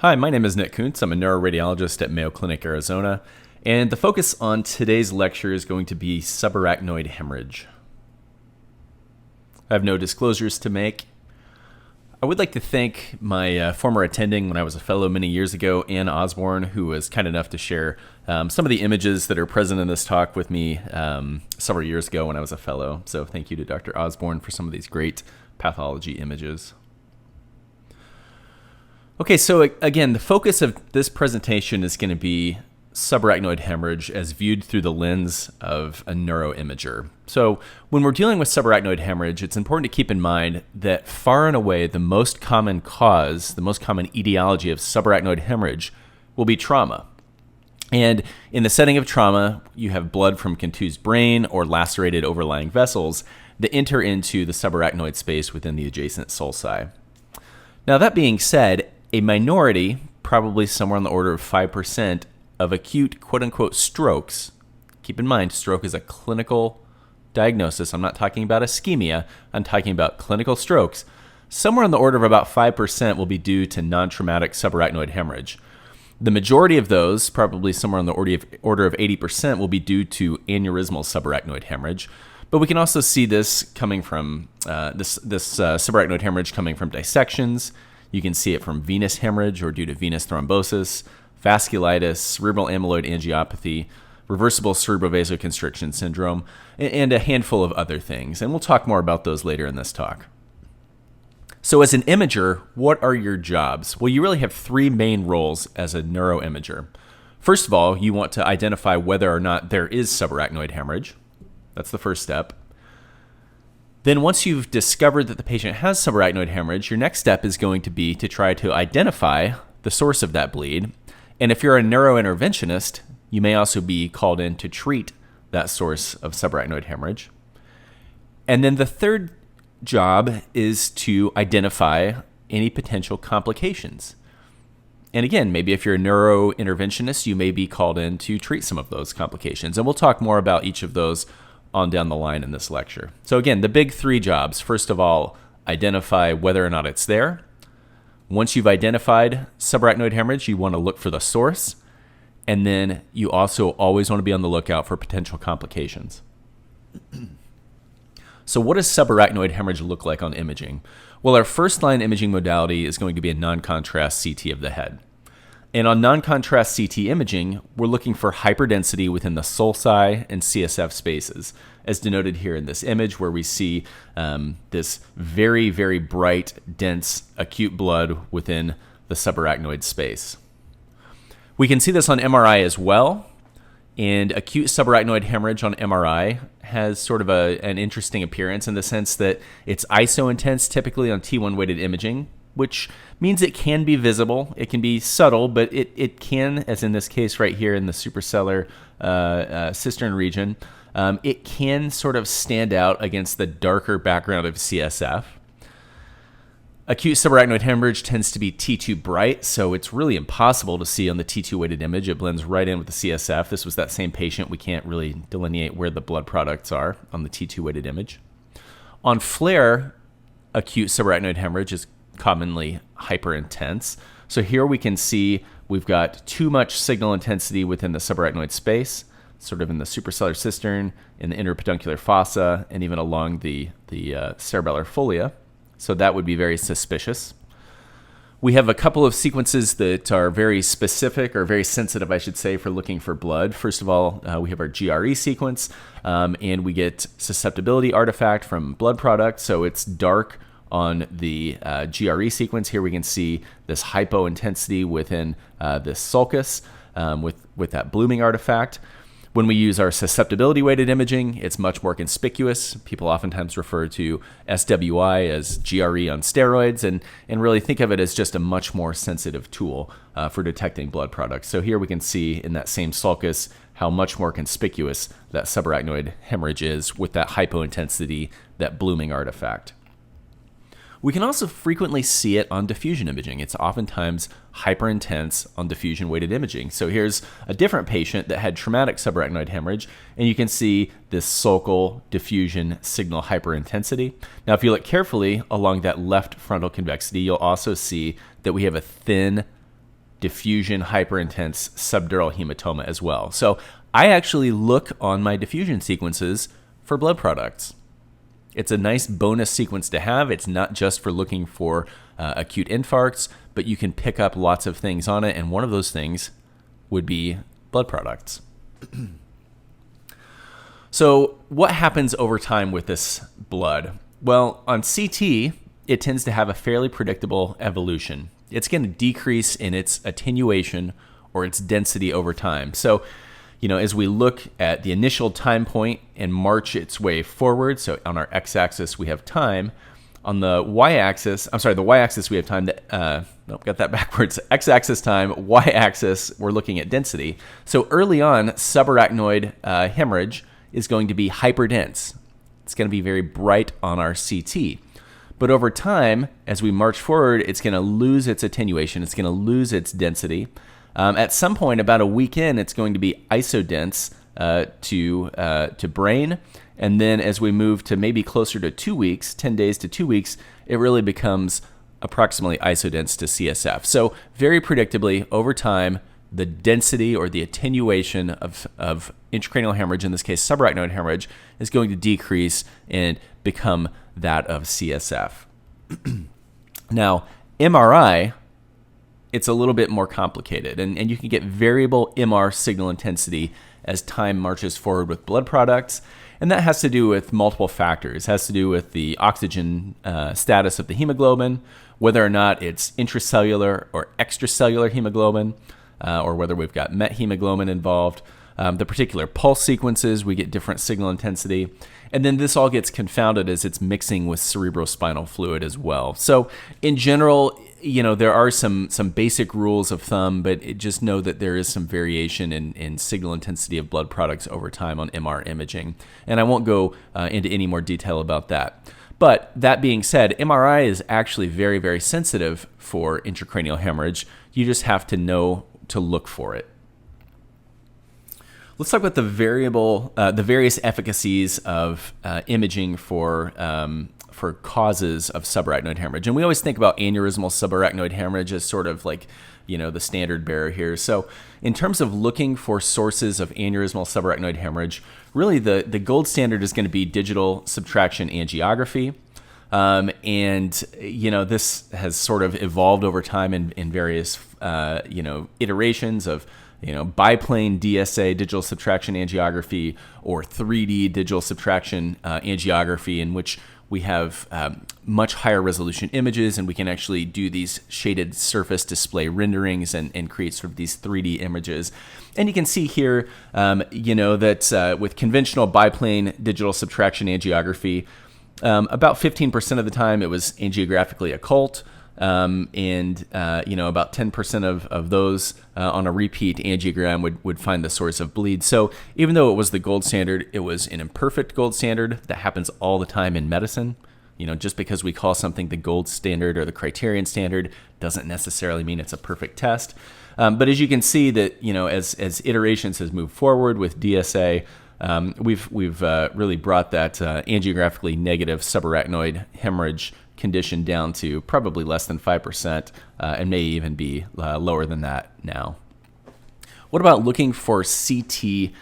Hi, my name is Nick Kuntz. I'm a neuroradiologist at Mayo Clinic, Arizona, and the focus on today's lecture is going to be subarachnoid hemorrhage. I have no disclosures to make. I would like to thank my former attending when I was a fellow many years ago, Ann Osborne, who was kind enough to share some of the images that are present in this talk with me several years ago when I was a fellow. So thank you to Dr. Osborne for some of these great pathology images. Okay, so again, the focus of this presentation is going to be subarachnoid hemorrhage as viewed through the lens of a neuroimager. So when we're dealing with subarachnoid hemorrhage, it's important to keep in mind that far and away the most common cause, the most common etiology of subarachnoid hemorrhage will be trauma. And in the setting of trauma, you have blood from contused brain or lacerated overlying vessels that enter into the subarachnoid space within the adjacent sulci. Now, that being said, a minority, probably somewhere on the order of 5%, of acute quote-unquote strokes, keep in mind, stroke is a clinical diagnosis. I'm not talking about ischemia. I'm talking about clinical strokes. Somewhere on the order of about 5% will be due to non-traumatic subarachnoid hemorrhage. The majority of those, probably somewhere on the order of 80%, will be due to aneurysmal subarachnoid hemorrhage. But we can also see this coming from this subarachnoid hemorrhage coming from dissections. You can see it from venous hemorrhage or due to venous thrombosis, vasculitis, cerebral amyloid angiopathy, reversible cerebral vasoconstriction syndrome, and a handful of other things. And we'll talk more about those later in this talk. So as an imager, what are your jobs? Well, you really have three main roles as a neuroimager. First of all, you want to identify whether or not there is subarachnoid hemorrhage. That's the first step. Then once you've discovered that the patient has subarachnoid hemorrhage, your next step is going to be to try to identify the source of that bleed. And if you're a neurointerventionist, you may also be called in to treat that source of subarachnoid hemorrhage. And then the third job is to identify any potential complications. And again, maybe if you're a neurointerventionist, you may be called in to treat some of those complications. And we'll talk more about each of those on down the line in this lecture. So again, the big three jobs. First of all, identify whether or not it's there. Once you've identified subarachnoid hemorrhage, you want to look for the source. And then you also always want to be on the lookout for potential complications. So what does subarachnoid hemorrhage look like on imaging? Well, our first line imaging modality is going to be a non-contrast CT of the head. And on non-contrast CT imaging, we're looking for hyperdensity within the sulci and CSF spaces, as denoted here in this image where we see this very, very bright, dense, acute blood within the subarachnoid space. We can see this on MRI as well, and acute subarachnoid hemorrhage on MRI has sort of an interesting appearance in the sense that it's iso-intense, typically on T1 weighted imaging, which means it can be visible. It can be subtle, but it can, as in this case right here in the suprasellar cistern region, it can sort of stand out against the darker background of CSF. Acute subarachnoid hemorrhage tends to be T2 bright, so it's really impossible to see on the T2 weighted image. It blends right in with the CSF. This was that same patient. We can't really delineate where the blood products are on the T2 weighted image. On FLAIR, acute subarachnoid hemorrhage is commonly hyperintense. So here we can see we've got too much signal intensity within the subarachnoid space, sort of in the suprasellar cistern, in the interpeduncular fossa, and even along the cerebellar folia. So that would be very suspicious. We have a couple of sequences that are very specific, or very sensitive, I should say, for looking for blood. First of all, we have our GRE sequence, and we get susceptibility artifact from blood product. So it's dark on the GRE sequence. Here we can see this hypointensity within this sulcus with that blooming artifact. When we use our susceptibility weighted imaging, it's much more conspicuous. People oftentimes refer to SWI as GRE on steroids and really think of it as just a much more sensitive tool for detecting blood products. So here we can see in that same sulcus how much more conspicuous that subarachnoid hemorrhage is with that hypointensity, that blooming artifact. We can also frequently see it on diffusion imaging. It's oftentimes hyperintense on diffusion-weighted imaging. So here's a different patient that had traumatic subarachnoid hemorrhage, and you can see this sulcal diffusion signal hyperintensity. Now, if you look carefully along that left frontal convexity, you'll also see that we have a thin diffusion hyperintense subdural hematoma as well. So I actually look on my diffusion sequences for blood products. It's a nice bonus sequence to have. It's not just for looking for acute infarcts, but you can pick up lots of things on it, and one of those things would be blood products. So what happens over time with this blood? Well, on CT, it tends to have a fairly predictable evolution. It's going to decrease in its attenuation or its density over time. So, as we look at the initial time point and march its way forward, so on our x-axis we have time. On the y-axis, we have time. Got that backwards. X-axis time, y-axis, we're looking at density. So early on, subarachnoid hemorrhage is going to be hyperdense. It's going to be very bright on our CT. But over time, as we march forward, it's going to lose its attenuation. It's going to lose its density. At some point, about a week in, it's going to be isodense to brain. And then as we move to maybe closer to 2 weeks, 10 days to 2 weeks, it really becomes approximately isodense to CSF. So very predictably, over time, the density or the attenuation of intracranial hemorrhage, in this case subarachnoid hemorrhage, is going to decrease and become that of CSF. Now, MRI, it's a little bit more complicated, and you can get variable MR signal intensity as time marches forward with blood products, and that has to do with multiple factors. It has to do with the oxygen status of the hemoglobin, whether or not it's intracellular or extracellular hemoglobin, or whether we've got methemoglobin involved. The particular pulse sequences, we get different signal intensity. And then this all gets confounded as it's mixing with cerebrospinal fluid as well. So in general, there are some basic rules of thumb, but just know that there is some variation in signal intensity of blood products over time on MR imaging. And I won't go into any more detail about that. But that being said, MRI is actually very, very sensitive for intracranial hemorrhage. You just have to know to look for it. Let's talk about the various efficacies of imaging for causes of subarachnoid hemorrhage. And we always think about aneurysmal subarachnoid hemorrhage as sort of like, the standard bearer here. So in terms of looking for sources of aneurysmal subarachnoid hemorrhage, really the gold standard is going to be digital subtraction angiography. This has sort of evolved over time in various, iterations of, biplane DSA, digital subtraction angiography, or 3D digital subtraction angiography, in which we have much higher resolution images, and we can actually do these shaded surface display renderings and create sort of these 3D images. And you can see here, that with conventional biplane digital subtraction angiography, about 15% of the time it was angiographically occult. About 10% of those on a repeat angiogram would find the source of bleed. So even though it was the gold standard, it was an imperfect gold standard. That happens all the time in medicine. Just because we call something the gold standard or the criterion standard doesn't necessarily mean it's a perfect test. But as you can see that, as iterations has moved forward with DSA, we've really brought that angiographically negative subarachnoid hemorrhage condition down to probably less than 5%, and may even be lower than that now. What about looking for CT,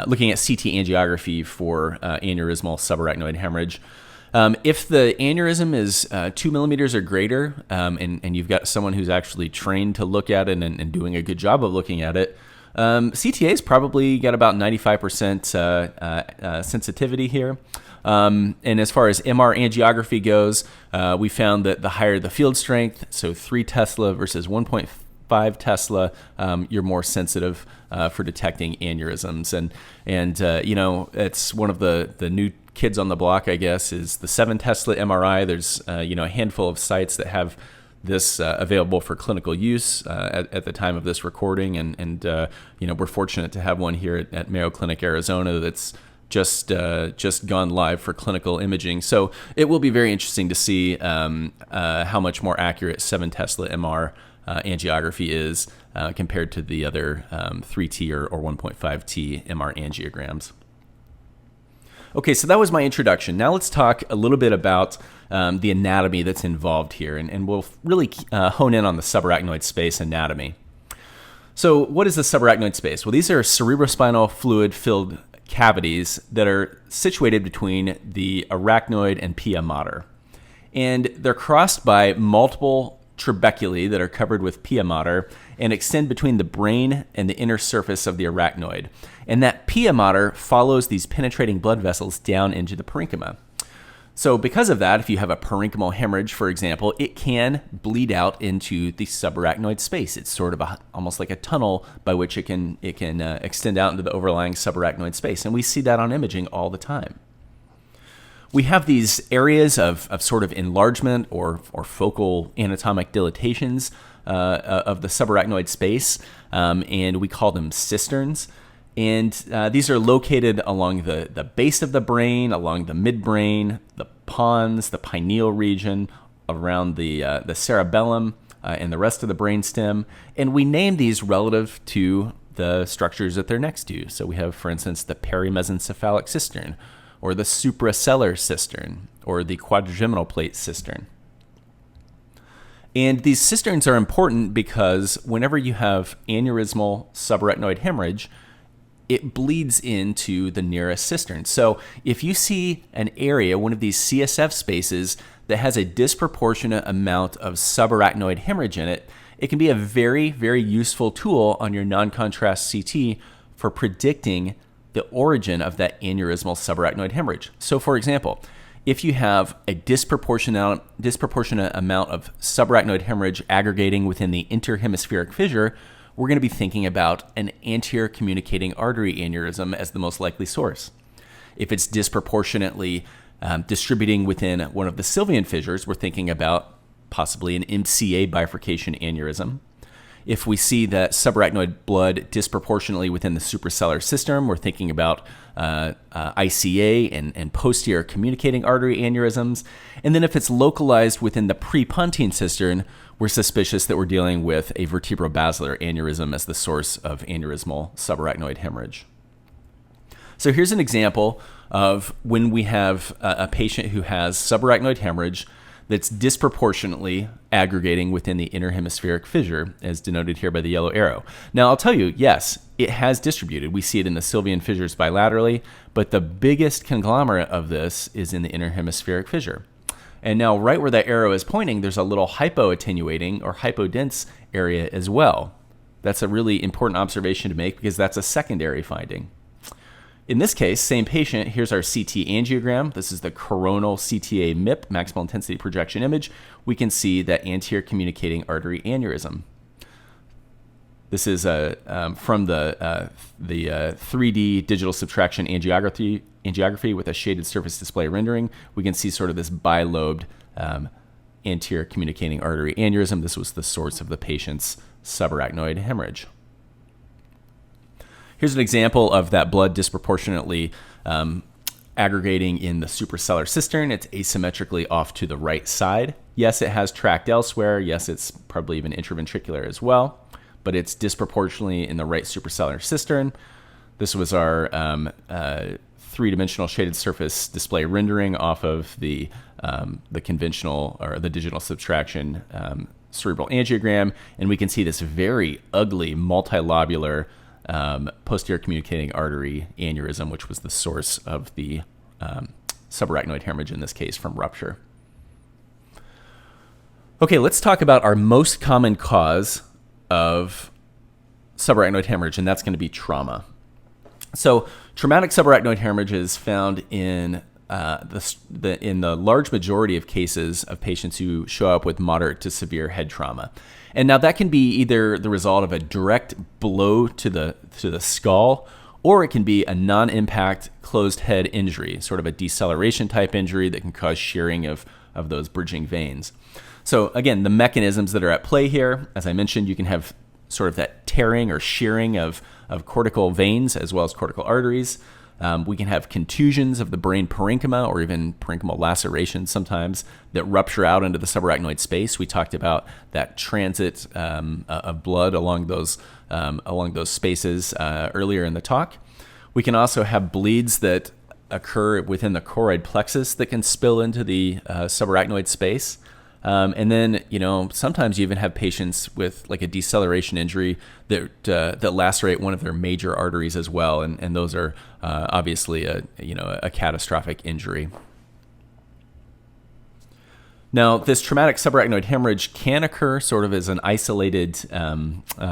looking at CT angiography for aneurysmal subarachnoid hemorrhage? If the aneurysm is 2 millimeters or greater, and you've got someone who's actually trained to look at it and doing a good job of looking at it, CTA's probably got about 95% sensitivity here. And as far as MR angiography goes, we found that the higher the field strength, so 3 Tesla versus 1.5 Tesla, you're more sensitive for detecting aneurysms. And it's one of the new kids on the block, I guess, is the 7 Tesla MRI. There's a handful of sites that have this available for clinical use at the time of this recording, and we're fortunate to have one here at Mayo Clinic, Arizona, that's just gone live for clinical imaging. So it will be very interesting to see how much more accurate 7 Tesla MR angiography is compared to the other 3T or 1.5T MR angiograms. Okay, so that was my introduction. Now let's talk a little bit about the anatomy that's involved here, and we'll really hone in on the subarachnoid space anatomy. So what is the subarachnoid space? Well, these are cerebrospinal fluid-filled cavities that are situated between the arachnoid and pia mater. And they're crossed by multiple trabeculae that are covered with pia mater and extend between the brain and the inner surface of the arachnoid. And that pia mater follows these penetrating blood vessels down into the parenchyma. So because of that, if you have a parenchymal hemorrhage, for example, it can bleed out into the subarachnoid space. It's sort of almost like a tunnel by which it can extend out into the overlying subarachnoid space. And we see that on imaging all the time. We have these areas of sort of enlargement or focal anatomic dilatations of the subarachnoid space, and we call them cisterns. And these are located along the base of the brain, along the midbrain, the pons, the pineal region, around the cerebellum, and the rest of the brainstem. And we name these relative to the structures that they're next to. So we have, for instance, the perimesencephalic cistern, or the suprasellar cistern, or the quadrigeminal plate cistern. And these cisterns are important because whenever you have aneurysmal subarachnoid hemorrhage, it bleeds into the nearest cistern. So if you see an area, one of these CSF spaces, that has a disproportionate amount of subarachnoid hemorrhage in it, it can be a very, very useful tool on your non-contrast CT for predicting the origin of that aneurysmal subarachnoid hemorrhage. So for example, if you have a disproportionate amount of subarachnoid hemorrhage aggregating within the interhemispheric fissure, we're going to be thinking about an anterior communicating artery aneurysm as the most likely source. If it's disproportionately distributing within one of the sylvian fissures, we're thinking about possibly an MCA bifurcation aneurysm. If we see that subarachnoid blood disproportionately within the suprasellar cistern, we're thinking about ICA and posterior communicating artery aneurysms. And then if it's localized within the prepontine cistern, we're suspicious that we're dealing with a vertebrobasilar aneurysm as the source of aneurysmal subarachnoid hemorrhage. So here's an example of when we have a patient who has subarachnoid hemorrhage that's disproportionately aggregating within the interhemispheric fissure, as denoted here by the yellow arrow. Now, I'll tell you, yes, it has distributed. We see it in the sylvian fissures bilaterally, but the biggest conglomerate of this is in the interhemispheric fissure. And now, right where that arrow is pointing, there's a little hypoattenuating or hypodense area as well. That's a really important observation to make because that's a secondary finding. In this case, same patient, here's our CT angiogram. This is the coronal CTA MIP, maximal intensity projection image. We can see that anterior communicating artery aneurysm. This is from the 3D digital subtraction angiography with a shaded surface display rendering. We can see sort of this bilobed anterior communicating artery aneurysm. This was the source of the patient's subarachnoid hemorrhage. Here's an example of that blood disproportionately aggregating in the suprasellar cistern. It's asymmetrically off to the right side. Yes, it has tract elsewhere. Yes, it's probably even intraventricular as well, but it's disproportionately in the right suprasellar cistern. This was our three-dimensional shaded surface display rendering off of the conventional or the digital subtraction cerebral angiogram, and we can see this very ugly multilobular posterior communicating artery aneurysm, which was the source of the subarachnoid hemorrhage in this case from rupture. Okay, let's talk about our most common cause of subarachnoid hemorrhage, and that's going to be trauma. So traumatic subarachnoid hemorrhage is found in the large majority of cases of patients who show up with moderate to severe head trauma. And now that can be either the result of a direct blow to the skull, or it can be a non-impact closed head injury, sort of a deceleration type injury that can cause shearing of those bridging veins. So again, the mechanisms that are at play here, as I mentioned, you can have sort of that tearing or shearing of cortical veins as well as cortical arteries. We can have contusions of the brain parenchyma or even parenchymal lacerations sometimes that rupture out into the subarachnoid space. We talked about that transit of blood along those spaces earlier in the talk. We can also have bleeds that occur within the choroid plexus that can spill into the subarachnoid space. And then, sometimes you even have patients with like a deceleration injury that lacerate one of their major arteries as well. And those are obviously a catastrophic injury. Now, this traumatic subarachnoid hemorrhage can occur sort of as an isolated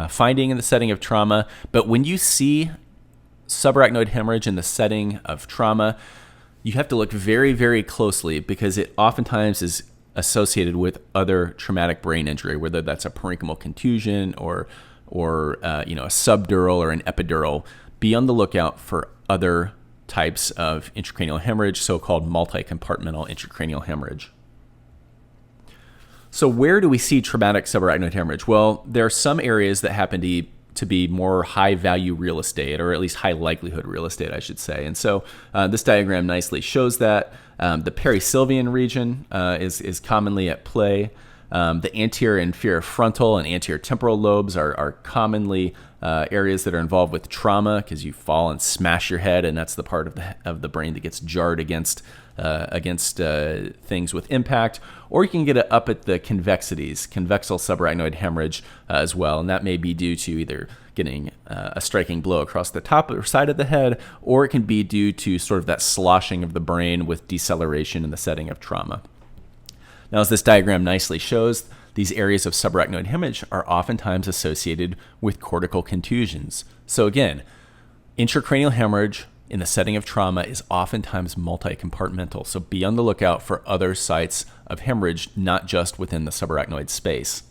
finding in the setting of trauma. But when you see subarachnoid hemorrhage in the setting of trauma, you have to look very, very closely because it oftentimes is associated with other traumatic brain injury, whether that's a parenchymal contusion or a subdural or an epidural. Be on the lookout for other types of intracranial hemorrhage, so-called multi-compartmental intracranial hemorrhage. So where do we see traumatic subarachnoid hemorrhage? Well, there are some areas that happen to be more high-value real estate, or at least high-likelihood real estate, I should say. And so this diagram nicely shows that. The perisylvian region is commonly at play. The anterior and inferior frontal and anterior temporal lobes are commonly areas that are involved with trauma because you fall and smash your head, and that's the part of the brain that gets jarred against things with impact. Or you can get it up at the convexities, convexal subarachnoid hemorrhage as well, and that may be due to either getting a striking blow across the top or side of the head, or it can be due to sort of that sloshing of the brain with deceleration in the setting of trauma. Now, as this diagram nicely shows, these areas of subarachnoid hemorrhage are oftentimes associated with cortical contusions. So again, intracranial hemorrhage in the setting of trauma is oftentimes multi-compartmental. So be on the lookout for other sites of hemorrhage, not just within the subarachnoid space.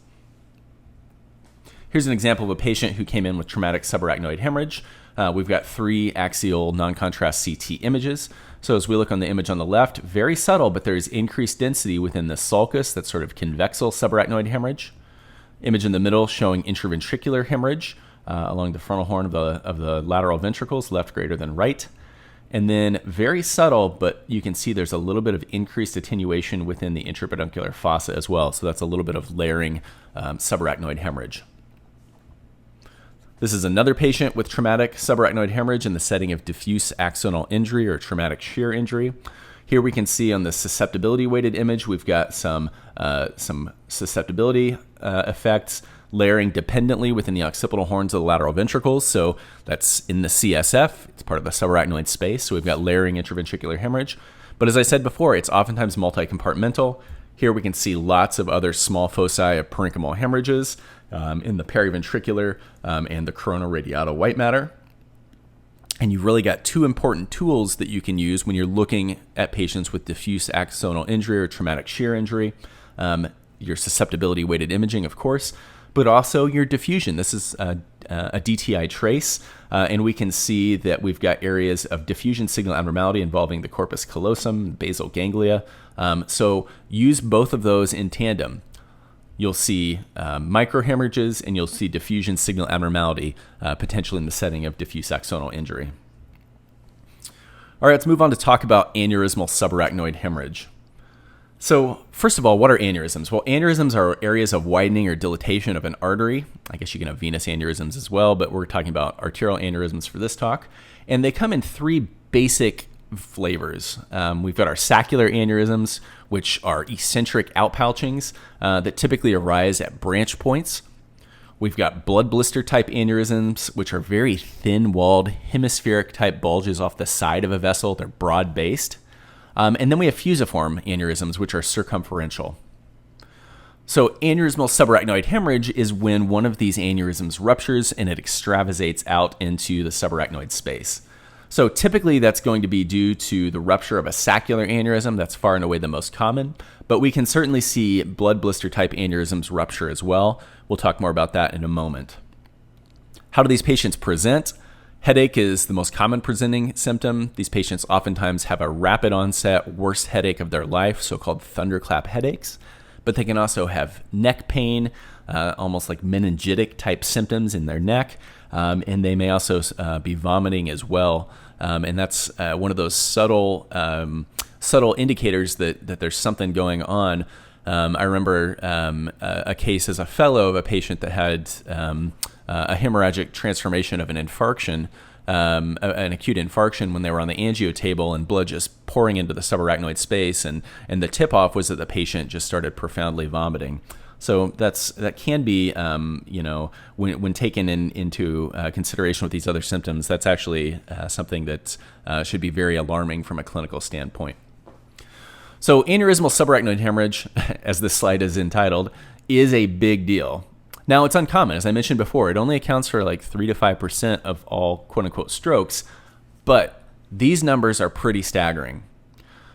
Here's an example of a patient who came in with traumatic subarachnoid hemorrhage. We've got 3 axial non-contrast CT images. So as we look on the image on the left, very subtle, but there's increased density within the sulcus, that's sort of convexal subarachnoid hemorrhage. Image in the middle showing intraventricular hemorrhage along the frontal horn of the lateral ventricles, left greater than right. And then very subtle, but you can see there's a little bit of increased attenuation within the intrapeduncular fossa as well. So that's a little bit of layering subarachnoid hemorrhage. This is another patient with traumatic subarachnoid hemorrhage in the setting of diffuse axonal injury or traumatic shear injury. Here we can see on the susceptibility weighted image, we've got some susceptibility effects layering dependently within the occipital horns of the lateral ventricles. So that's in the CSF. It's part of the subarachnoid space. So we've got layering intraventricular hemorrhage. But as I said before, it's oftentimes multi-compartmental. Here we can see lots of other small foci of parenchymal hemorrhages in the periventricular and the coronal radiatal white matter. And you've really got 2 important tools that you can use when you're looking at patients with diffuse axonal injury or traumatic shear injury. Your susceptibility weighted imaging, of course, but also your diffusion. This is a DTI trace, and we can see that we've got areas of diffusion signal abnormality involving the corpus callosum, basal ganglia. So use both of those in tandem. You'll see microhemorrhages and you'll see diffusion signal abnormality potentially in the setting of diffuse axonal injury. All right, let's move on to talk about aneurysmal subarachnoid hemorrhage. So first of all, what are aneurysms? Well, aneurysms are areas of widening or dilatation of an artery. I guess you can have venous aneurysms as well, but we're talking about arterial aneurysms for this talk. And they come in 3 basic flavors. We've got our saccular aneurysms, which are eccentric outpouchings that typically arise at branch points. We've got blood blister type aneurysms, which are very thin-walled hemispheric type bulges off the side of a vessel. They're broad-based. And then we have fusiform aneurysms, which are circumferential. So aneurysmal subarachnoid hemorrhage is when one of these aneurysms ruptures and it extravasates out into the subarachnoid space. So typically that's going to be due to the rupture of a saccular aneurysm. That's far and away the most common, but we can certainly see blood blister type aneurysms rupture as well. We'll talk more about that in a moment. How do these patients present? Headache is the most common presenting symptom. These patients oftentimes have a rapid onset, worst headache of their life, so-called thunderclap headaches. But they can also have neck pain, almost like meningitic type symptoms in their neck. And they may also be vomiting as well. And that's one of those subtle indicators that there's something going on. I remember a case as a fellow of a patient that had a hemorrhagic transformation of an infarction an acute infarction when they were on the angio table and blood just pouring into the subarachnoid space. And the tip-off was that the patient just started profoundly vomiting. So that can be, when taken into consideration with these other symptoms, that's actually something that should be very alarming from a clinical standpoint. So aneurysmal subarachnoid hemorrhage, as this slide is entitled, is a big deal. Now, it's uncommon. As I mentioned before, it only accounts for like 3 to 5% of all quote-unquote strokes, but these numbers are pretty staggering.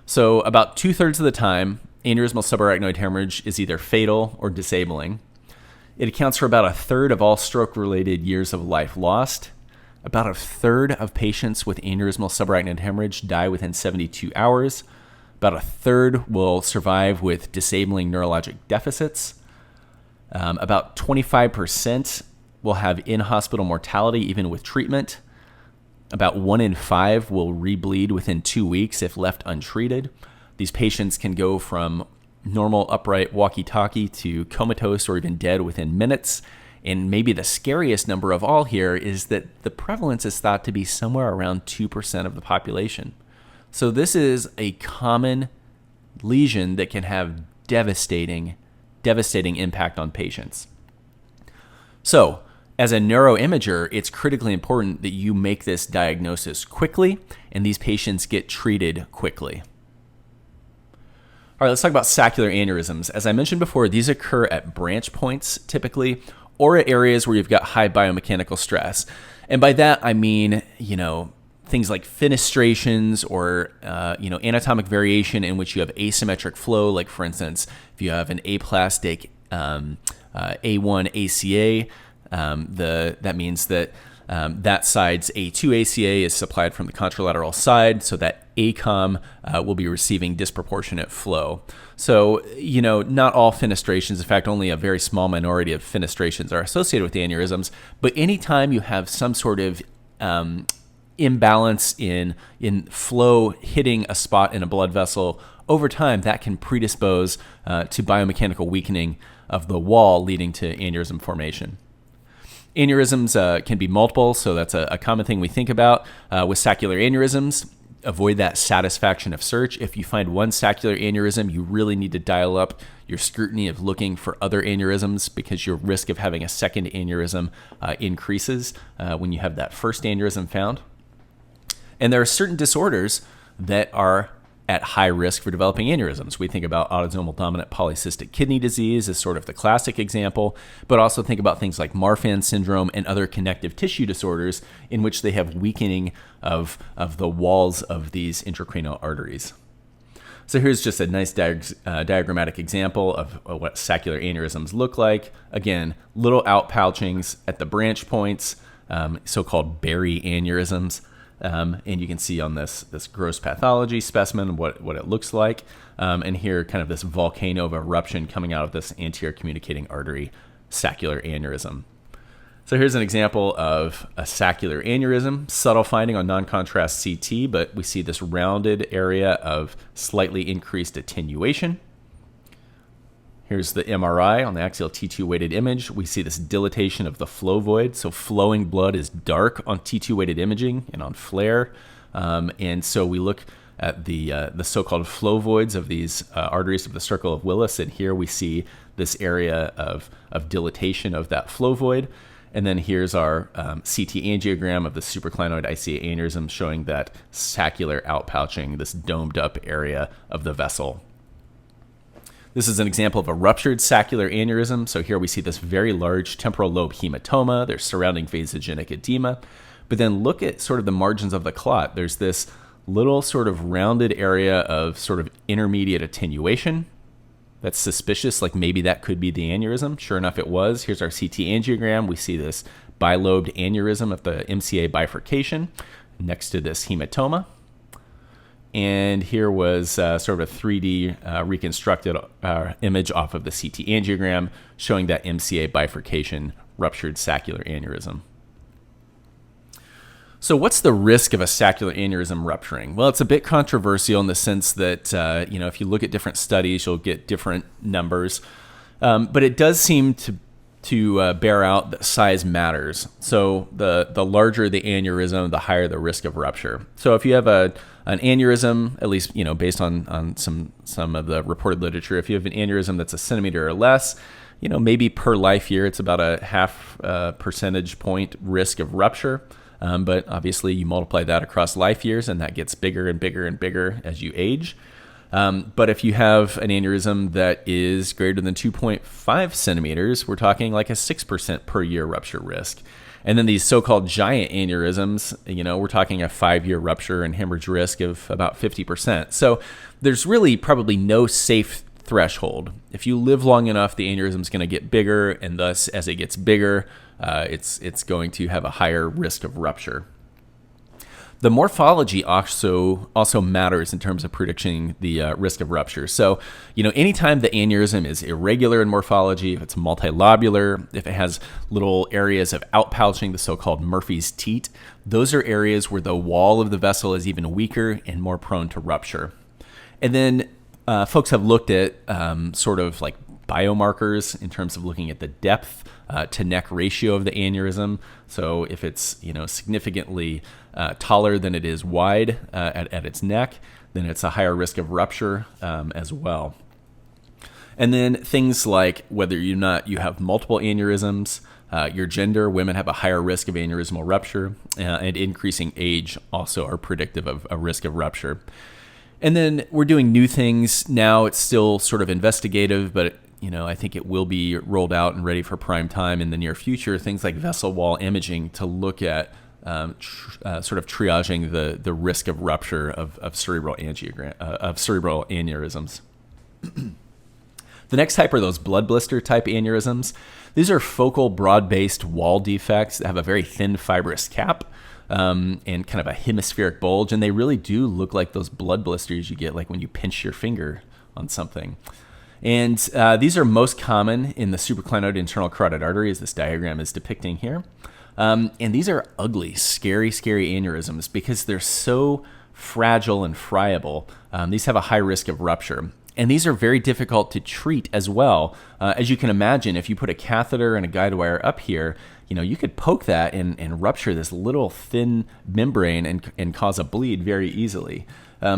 So about 2/3 of the time, aneurysmal subarachnoid hemorrhage is either fatal or disabling. It accounts for about 1/3 of all stroke-related years of life lost. About 1/3 of patients with aneurysmal subarachnoid hemorrhage die within 72 hours. About 1/3 will survive with disabling neurologic deficits. About 25% will have in-hospital mortality even with treatment. About 1 in 5 will rebleed within 2 weeks if left untreated. These patients can go from normal upright walkie-talkie to comatose or even dead within minutes. And maybe the scariest number of all here is that the prevalence is thought to be somewhere around 2% of the population. So this is a common lesion that can have devastating impact on patients. So, as a neuroimager, it's critically important that you make this diagnosis quickly and these patients get treated quickly. All right, let's talk about saccular aneurysms. As I mentioned before, these occur at branch points typically, or at areas where you've got high biomechanical stress. And by that, I mean, things like fenestrations or anatomic variation in which you have asymmetric flow. Like for instance, if you have an aplastic A1 ACA, that means that that side's A2 ACA is supplied from the contralateral side, so that ACOM will be receiving disproportionate flow. So, not all fenestrations, in fact, only a very small minority of fenestrations are associated with the aneurysms, but anytime you have some sort of imbalance in flow hitting a spot in a blood vessel, over time that can predispose to biomechanical weakening of the wall, leading to aneurysm formation. Aneurysms can be multiple, so that's a common thing we think about. With saccular aneurysms, avoid that satisfaction of search. If you find one saccular aneurysm, you really need to dial up your scrutiny of looking for other aneurysms, because your risk of having a second aneurysm increases when you have that first aneurysm found. And there are certain disorders that are at high risk for developing aneurysms. We think about autosomal dominant polycystic kidney disease as sort of the classic example, but also think about things like Marfan syndrome and other connective tissue disorders in which they have weakening of the walls of these intracranial arteries. So here's just a nice diagrammatic example of what saccular aneurysms look like. Again, little outpouchings at the branch points, so-called berry aneurysms. And you can see on this gross pathology specimen what it looks like. And here, kind of this volcano of eruption coming out of this anterior communicating artery saccular aneurysm. So here's an example of a saccular aneurysm, subtle finding on non-contrast CT, but we see this rounded area of slightly increased attenuation. Here's the MRI on the axial T2 weighted image. We see this dilatation of the flow void. So flowing blood is dark on T2 weighted imaging and on FLAIR. And so we look at the so-called flow voids of these arteries of the circle of Willis. And here we see this area of dilatation of that flow void. And then here's our CT angiogram of the supraclinoid ICA aneurysm showing that saccular outpouching, this domed up area of the vessel. This is an example of a ruptured saccular aneurysm. So here we see this very large temporal lobe hematoma. There's surrounding vasogenic edema. But then look at sort of the margins of the clot. There's this little sort of rounded area of sort of intermediate attenuation. That's suspicious, like maybe that could be the aneurysm. Sure enough, it was. Here's our CT angiogram. We see this bilobed aneurysm of the MCA bifurcation next to this hematoma. And here was sort of a 3D reconstructed image off of the CT angiogram showing that MCA bifurcation, ruptured saccular aneurysm. So what's the risk of a saccular aneurysm rupturing? Well, it's a bit controversial in the sense that, if you look at different studies, you'll get different numbers. But it does seem to to bear out that size matters. So the larger the aneurysm, the higher the risk of rupture. So if you have an aneurysm, at least based on some of the reported literature, if you have an aneurysm that's a centimeter or less, maybe per life year it's about a half percentage point risk of rupture. But obviously you multiply that across life years, and that gets bigger and bigger and bigger as you age. But if you have an aneurysm that is greater than 2.5 centimeters, we're talking like a 6% per year rupture risk. And then these so-called giant aneurysms, we're talking a 5-year rupture and hemorrhage risk of about 50%. So there's really probably no safe threshold. If you live long enough, the aneurysm is going to get bigger, and thus as it gets bigger, it's going to have a higher risk of rupture. The morphology also matters in terms of predicting the risk of rupture. So, anytime the aneurysm is irregular in morphology, if it's multilobular, if it has little areas of outpouching, the so-called Murphy's teat, those are areas where the wall of the vessel is even weaker and more prone to rupture. And then folks have looked at sort of like biomarkers in terms of looking at the depth to neck ratio of the aneurysm. So if it's significantly taller than it is wide at its neck, then it's a higher risk of rupture as well. And then things like whether you have multiple aneurysms, your gender, women have a higher risk of aneurysmal rupture, and increasing age also are predictive of a risk of rupture. And then we're doing new things now. It's still sort of investigative, but I think it will be rolled out and ready for prime time in the near future. Things like vessel wall imaging to look at sort of triaging the risk of rupture of cerebral aneurysms. The next type are those blood blister type aneurysms. These are focal broad-based wall defects that have a very thin fibrous cap and kind of a hemispheric bulge, and they really do look like those blood blisters you get like when you pinch your finger on something. And these are most common in the subarachnoid internal carotid artery, as this diagram is depicting here. And these are ugly, scary aneurysms because they're so fragile and friable. These have a high risk of rupture. And these are very difficult to treat as well. As you can imagine, if you put a catheter and a guide wire up here, you could poke that and rupture this little thin membrane and cause a bleed very easily.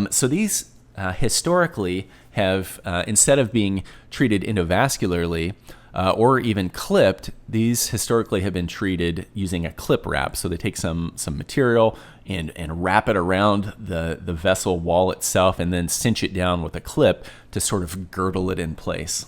So these historically have, instead of being treated endovascularly or even clipped, these historically have been treated using a clip wrap. So they take some material and wrap it around the vessel wall itself and then cinch it down with a clip to sort of girdle it in place.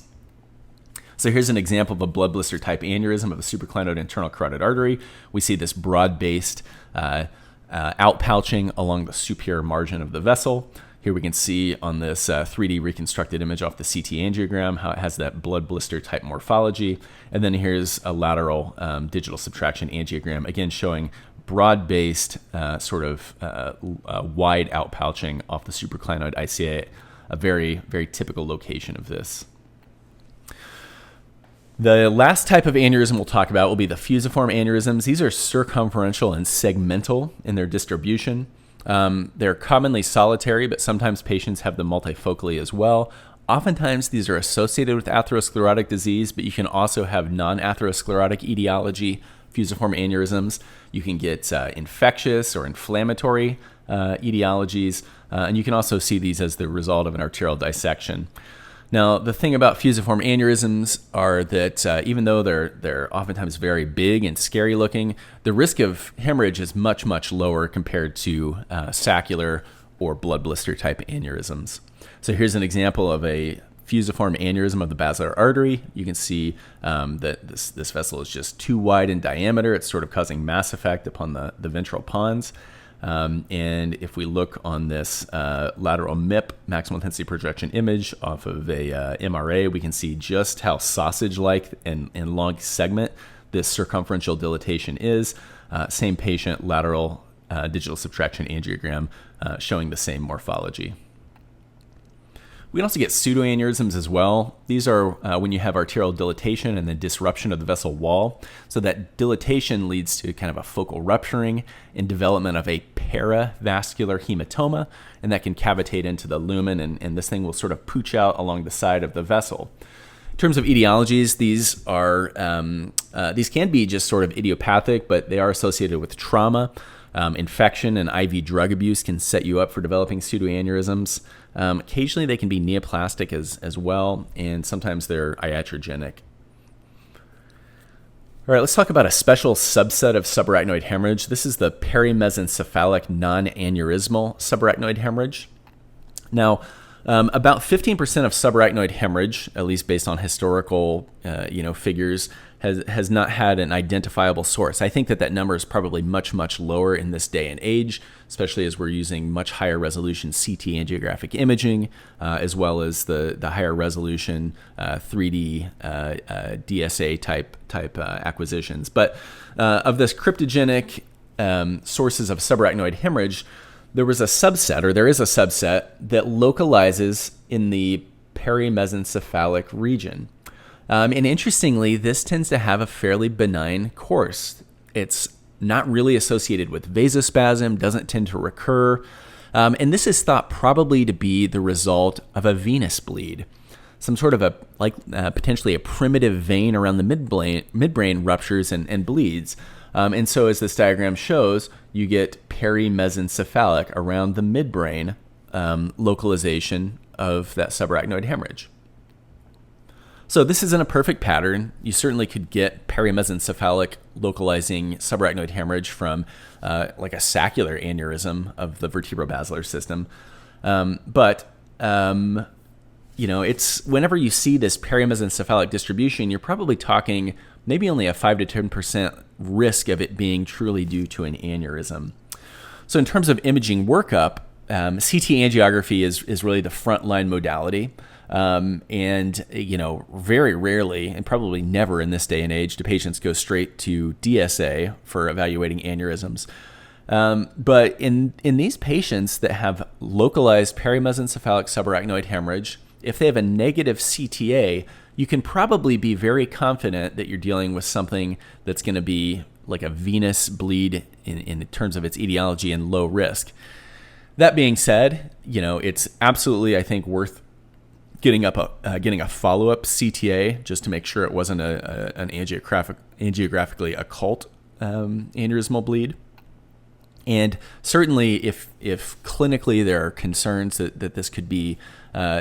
So here's an example of a blood blister type aneurysm of a subarachnoid internal carotid artery. We see this broad-based outpouching along the superior margin of the vessel. Here we can see on this 3D reconstructed image off the CT angiogram how it has that blood blister type morphology. And then here's a lateral digital subtraction angiogram, again showing broad-based sort of wide outpouching off the subarachnoid ICA, a very, very typical location of this. The last type of aneurysm we'll talk about will be the fusiform aneurysms. These are circumferential and segmental in their distribution. They're commonly solitary, but sometimes patients have them multifocally as well. Oftentimes, these are associated with atherosclerotic disease, but you can also have non-atherosclerotic etiology, fusiform aneurysms. You can get infectious or inflammatory etiologies, and you can also see these as the result of an arterial dissection. Now, the thing about fusiform aneurysms are that even though they're oftentimes very big and scary looking, the risk of hemorrhage is much, much lower compared to saccular or blood blister type aneurysms. So here's an example of a fusiform aneurysm of the basilar artery. You can see that this vessel is just too wide in diameter. It's sort of causing mass effect upon the ventral pons. And if we look on this lateral MIP, maximal intensity projection image off of a MRA, we can see just how sausage-like and long segment this circumferential dilatation is. Same patient, lateral digital subtraction angiogram showing the same morphology. We can also get pseudoaneurysms as well. These are when you have arterial dilatation and then disruption of the vessel wall. So that dilatation leads to kind of a focal rupturing and development of a paravascular hematoma, and that can cavitate into the lumen, and this thing will sort of pooch out along the side of the vessel. terms of etiologies, these can be just sort of idiopathic, but they are associated with trauma. Infection and IV drug abuse can set you up for developing pseudoaneurysms. Occasionally, they can be neoplastic as well, and sometimes they're iatrogenic. All right, let's talk about a special subset of subarachnoid hemorrhage. This is the perimesencephalic non-aneurysmal subarachnoid hemorrhage. Now, about 15% of subarachnoid hemorrhage, at least based on historical figures, has not had an identifiable source. I think that number is probably much, much lower in this day and age, especially as we're using much higher resolution CT angiographic imaging, as well as the higher resolution 3D DSA type acquisitions. But of this cryptogenic sources of subarachnoid hemorrhage, there is a subset that localizes in the perimesencephalic region. And interestingly, this tends to have a fairly benign course. It's not really associated with vasospasm, doesn't tend to recur. And this is thought probably to be the result of a venous bleed. Some sort of potentially a primitive vein around the midbrain ruptures and bleeds. And so as this diagram shows, you get perimesencephalic around the midbrain localization of that subarachnoid hemorrhage. So this isn't a perfect pattern. You certainly could get perimesencephalic localizing subarachnoid hemorrhage from like a saccular aneurysm of the vertebrobasilar system. It's whenever you see this perimesencephalic distribution, you're probably talking maybe only a 5 to 10% risk of it being truly due to an aneurysm. So in terms of imaging workup, CT angiography is really the frontline modality. Very rarely, and probably never in this day and age, do patients go straight to DSA for evaluating aneurysms. But in these patients that have localized perimesencephalic subarachnoid hemorrhage, if they have a negative CTA, you can probably be very confident that you're dealing with something that's going to be like a venous bleed in terms of its etiology and low risk. That being said, it's absolutely, I think, worth getting a follow-up CTA just to make sure it wasn't an angiographically occult aneurysmal bleed. And certainly, if clinically there are concerns that this could be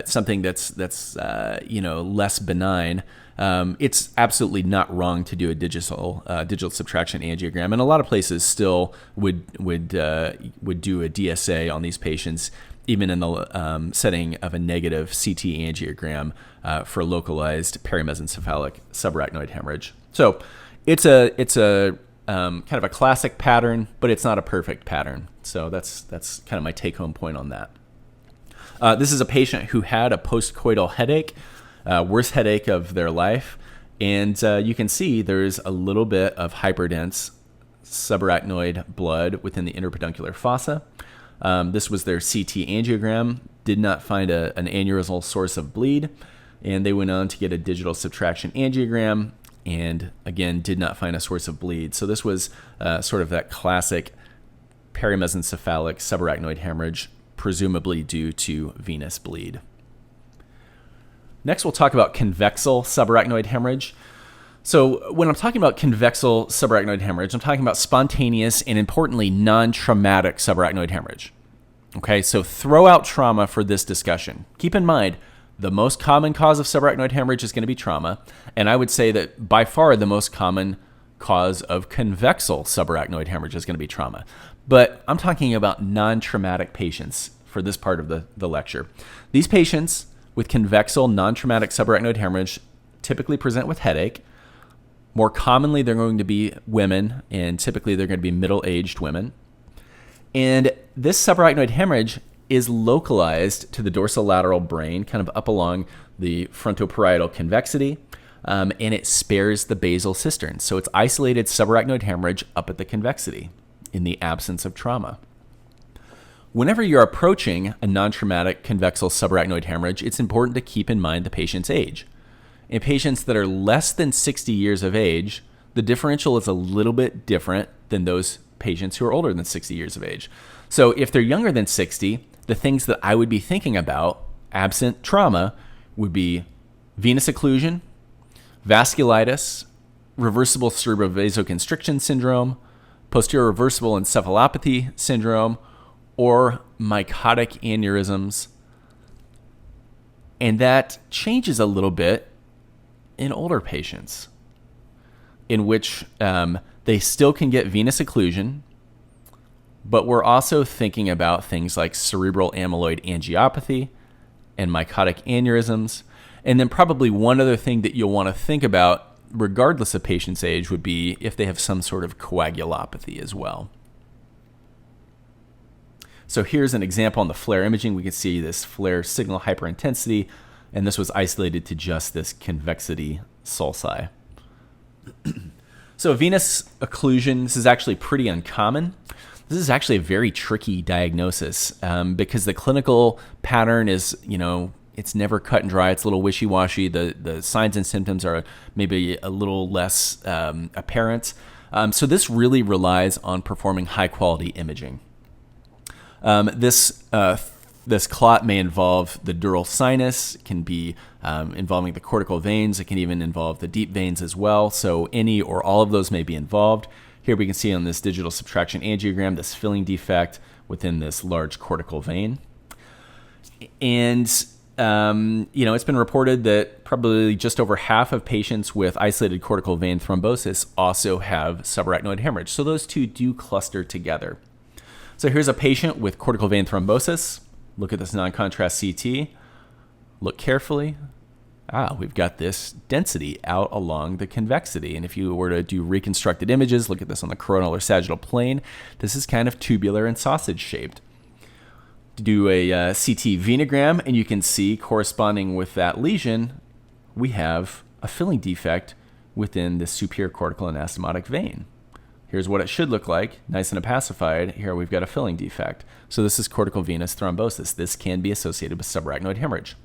something that's less benign, it's absolutely not wrong to do a digital subtraction angiogram, and a lot of places still would do a DSA on these patients, even in the setting of a negative CT angiogram for localized perimesencephalic subarachnoid hemorrhage. So it's a kind of a classic pattern, but it's not a perfect pattern. So that's kind of my take-home point on that. This is a patient who had a postcoital headache, worst headache of their life, and you can see there's a little bit of hyperdense subarachnoid blood within the interpeduncular fossa. This was their CT angiogram, did not find an aneurysmal source of bleed, and they went on to get a digital subtraction angiogram, and again, did not find a source of bleed. So this was sort of that classic perimesencephalic subarachnoid hemorrhage, presumably due to venous bleed. Next, we'll talk about convexal subarachnoid hemorrhage. So when I'm talking about convexal subarachnoid hemorrhage, I'm talking about spontaneous and, importantly, non-traumatic subarachnoid hemorrhage. Okay, so throw out trauma for this discussion. Keep in mind, the most common cause of subarachnoid hemorrhage is going to be trauma, and I would say that by far the most common cause of convexal subarachnoid hemorrhage is going to be trauma. But I'm talking about non-traumatic patients for this part of the lecture. These patients with convexal non-traumatic subarachnoid hemorrhage typically present with headache. More commonly, they're going to be women, and typically they're going to be middle-aged women. And this subarachnoid hemorrhage is localized to the dorsolateral brain, kind of up along the frontoparietal convexity, and it spares the basal cistern. So it's isolated subarachnoid hemorrhage up at the convexity in the absence of trauma. Whenever you're approaching a non-traumatic convexal subarachnoid hemorrhage, it's important to keep in mind the patient's age. In patients that are less than 60 years of age, the differential is a little bit different than those patients who are older than 60 years of age. So if they're younger than 60, the things that I would be thinking about, absent trauma, would be venous occlusion, vasculitis, reversible cerebral vasoconstriction syndrome, posterior reversible encephalopathy syndrome, or mycotic aneurysms. And that changes a little bit in older patients, in which they still can get venous occlusion, but we're also thinking about things like cerebral amyloid angiopathy and mycotic aneurysms. And then probably one other thing that you'll want to think about, regardless of patient's age, would be if they have some sort of coagulopathy as well. So here's an example on the FLAIR imaging. We can see this FLAIR signal hyperintensity, and this was isolated to just this convexity sulci. So venous occlusion, this is actually pretty uncommon. This is actually a very tricky diagnosis because the clinical pattern is, it's never cut and dry. It's a little wishy-washy. The signs and symptoms are maybe a little less apparent. So this really relies on performing high-quality imaging. This clot may involve the dural sinus. It can be involving the cortical veins. It can even involve the deep veins as well. So any or all of those may be involved. Here we can see on this digital subtraction angiogram this filling defect within this large cortical vein. And, it's been reported that probably just over half of patients with isolated cortical vein thrombosis also have subarachnoid hemorrhage. So those two do cluster together. So here's a patient with cortical vein thrombosis. Look at this non-contrast CT. Look carefully. We've got this density out along the convexity. And if you were to do reconstructed images, look at this on the coronal or sagittal plane, this is kind of tubular and sausage-shaped. Do a CT venogram, and you can see corresponding with that lesion, we have a filling defect within the superior cortical anastomotic vein. Here's what it should look like, nice and opacified. Here we've got a filling defect. So this is cortical venous thrombosis. This can be associated with subarachnoid hemorrhage.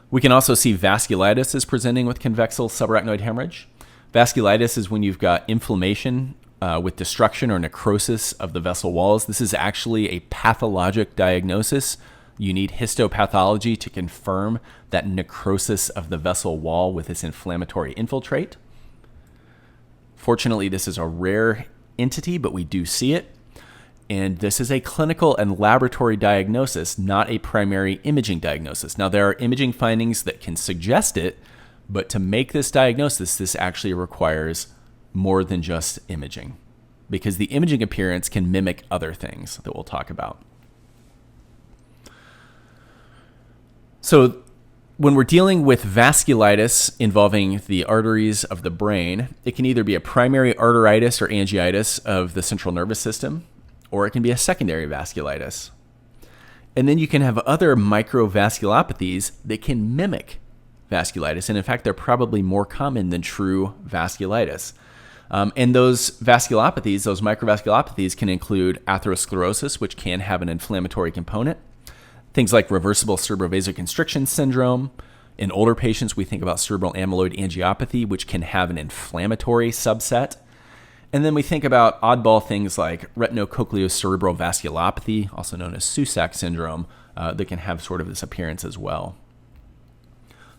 We can also see vasculitis is presenting with convexal subarachnoid hemorrhage. Vasculitis is when you've got inflammation with destruction or necrosis of the vessel walls. This is actually a pathologic diagnosis. You need histopathology to confirm that necrosis of the vessel wall with this inflammatory infiltrate. Fortunately, this is a rare entity, but we do see it. And this is a clinical and laboratory diagnosis, not a primary imaging diagnosis. Now, there are imaging findings that can suggest it, but to make this diagnosis, this actually requires more than just imaging, because the imaging appearance can mimic other things that we'll talk about. So when we're dealing with vasculitis involving the arteries of the brain, it can either be a primary arteritis or angiitis of the central nervous system, or it can be a secondary vasculitis. And then you can have other microvasculopathies that can mimic vasculitis. And in fact, they're probably more common than true vasculitis. And those vasculopathies, those microvasculopathies, can include atherosclerosis, which can have an inflammatory component. Things like reversible cerebral vasoconstriction syndrome. In older patients, we think about cerebral amyloid angiopathy, which can have an inflammatory subset. And then we think about oddball things like retinocochleocerebral vasculopathy, also known as SUSAC syndrome, that can have sort of this appearance as well.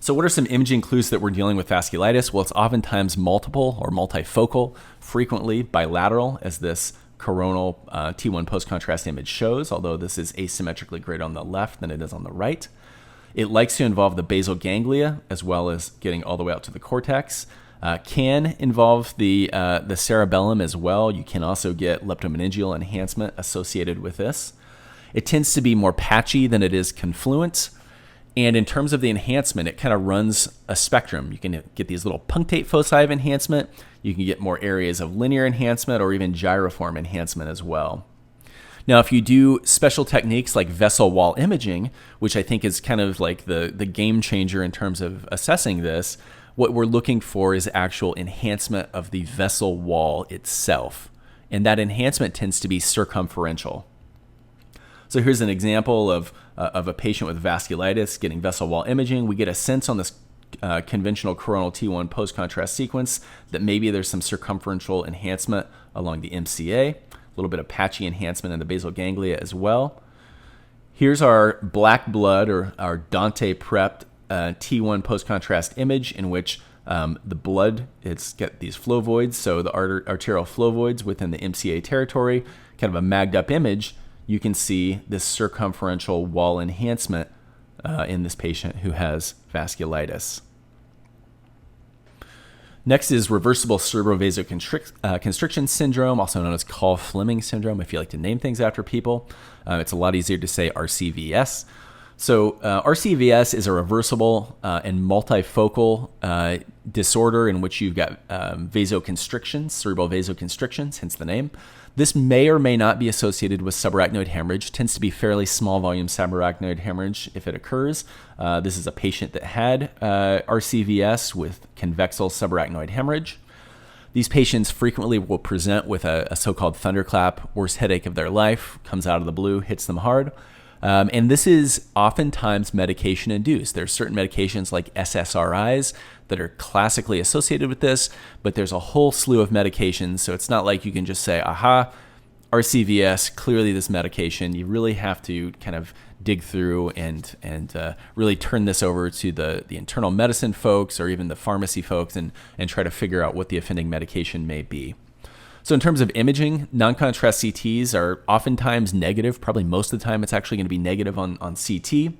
So what are some imaging clues that we're dealing with vasculitis? Well, it's oftentimes multiple or multifocal, frequently bilateral, as this coronal T1 post-contrast image shows, although this is asymmetrically greater on the left than it is on the right. It likes to involve the basal ganglia, as well as getting all the way out to the cortex. Can involve the cerebellum as well. You can also get leptomeningeal enhancement associated with this. It tends to be more patchy than it is confluent. And in terms of the enhancement, it kind of runs a spectrum. You can get these little punctate foci of enhancement. You can get more areas of linear enhancement or even gyriform enhancement as well. Now, if you do special techniques like vessel wall imaging, which I think is kind of like the game changer in terms of assessing this, what we're looking for is actual enhancement of the vessel wall itself. And that enhancement tends to be circumferential. So here's an example of a patient with vasculitis getting vessel wall imaging. We get a sense on this conventional coronal T1 post-contrast sequence that maybe there's some circumferential enhancement along the MCA, a little bit of patchy enhancement in the basal ganglia as well. Here's our black blood or our Dante prepped T1 post-contrast image in which the blood, it's got these flow voids, so the arterial flow voids within the MCA territory, kind of a magged up image, you can see this circumferential wall enhancement in this patient who has vasculitis. Next is reversible cerebral vasoconstriction syndrome, also known as Call-Fleming syndrome, if you like to name things after people. It's a lot easier to say rcvs. So rcvs is a reversible and multifocal disorder in which you've got vasoconstrictions, cerebral vasoconstrictions, hence the name. This may or may not be associated with subarachnoid hemorrhage. Tends to be fairly small volume subarachnoid hemorrhage if it occurs. This is a patient that had rcvs with convexal subarachnoid hemorrhage. These patients frequently will present with a so-called thunderclap, worst headache of their life, comes out of the blue, hits them hard. And this is oftentimes medication induced. There's certain medications like SSRIs that are classically associated with this, but there's a whole slew of medications. So it's not like you can just say, aha, rcvs, clearly this medication. You really have to kind of dig through and really turn this over to the internal medicine folks or even the pharmacy folks and try to figure out what the offending medication may be. So in terms of imaging, non-contrast CTs are oftentimes negative. Probably most of the time it's actually going to be negative on CT.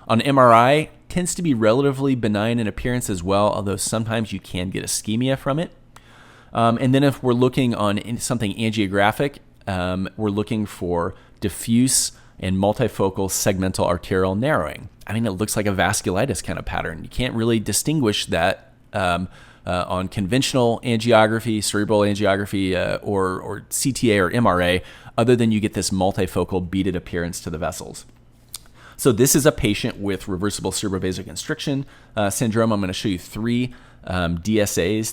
On MRI, tends to be relatively benign in appearance as well, although sometimes you can get ischemia from it. And then if we're looking on something angiographic, we're looking for diffuse and multifocal segmental arterial narrowing. I mean, it looks like a vasculitis kind of pattern. You can't really distinguish that on conventional angiography, cerebral angiography, or CTA or MRA, other than you get this multifocal beaded appearance to the vessels. So this is a patient with reversible cerebral vasoconstriction syndrome. I'm going to show you three DSAs,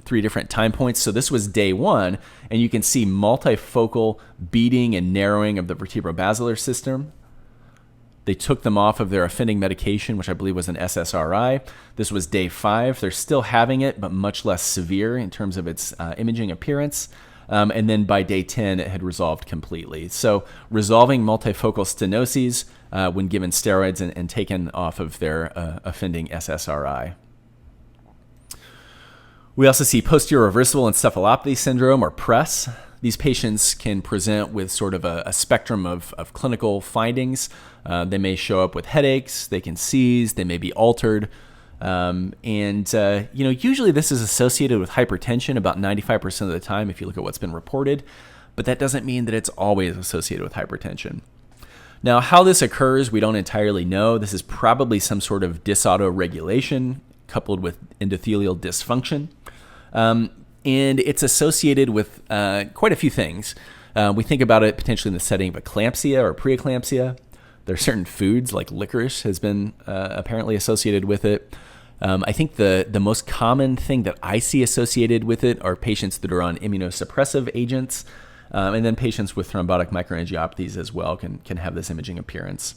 three different time points. So this was day one, and you can see multifocal beading and narrowing of the vertebrobasilar system. They took them off of their offending medication, which I believe was an SSRI. This was day 5. They're still having it, but much less severe in terms of its imaging appearance. And then by day 10, it had resolved completely. So resolving multifocal stenoses when given steroids and taken off of their offending SSRI. We also see posterior reversible encephalopathy syndrome, or PRES. These patients can present with sort of a spectrum of clinical findings. They may show up with headaches, they can seize, they may be altered. Usually this is associated with hypertension about 95% of the time if you look at what's been reported, but that doesn't mean that it's always associated with hypertension. Now, how this occurs, we don't entirely know. This is probably some sort of dysautoregulation coupled with endothelial dysfunction. And it's associated with quite a few things. We think about it potentially in the setting of eclampsia or preeclampsia. There are certain foods like licorice has been apparently associated with it. I think the most common thing that I see associated with it are patients that are on immunosuppressive agents, and then patients with thrombotic microangiopathies as well can have this imaging appearance.